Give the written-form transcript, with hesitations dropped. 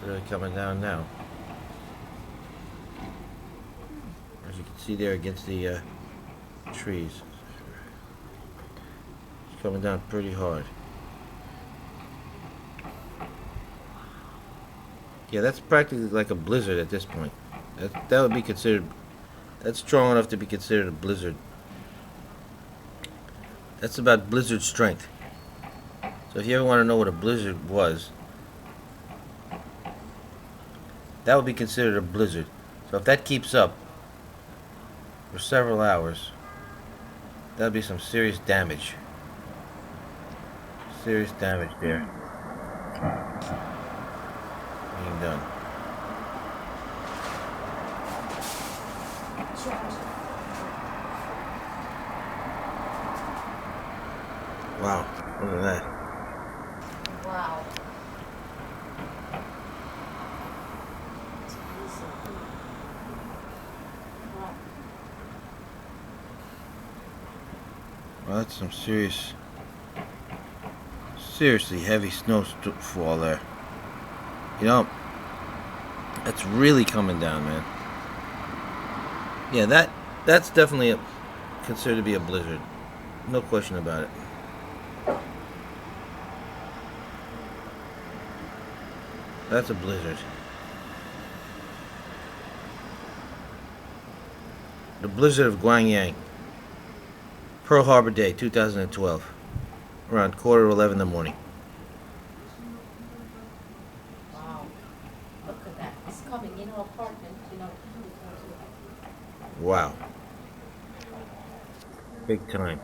They're coming down now. As you can see there against the trees. It's coming down pretty hard. Yeah, that's practically like a blizzard at this point. That would be considered. That's strong enough to be considered a blizzard. That's about blizzard strength. So if you ever want to know what a blizzard was, that would be considered a blizzard. So if that keeps up for several hours, that would be some serious damage. Serious damage there being done. Wow, look at that. Wow. Well, that's some seriously heavy snowfall there. You know, that's really coming down, man. Yeah, that's definitely considered to be a blizzard. No question about it. That's a blizzard. The blizzard of Gwangyang. Pearl Harbor Day, 2012. Around 11:15 in the morning. Wow. Look at that. It's coming in our apartment, you know. Wow. Big time.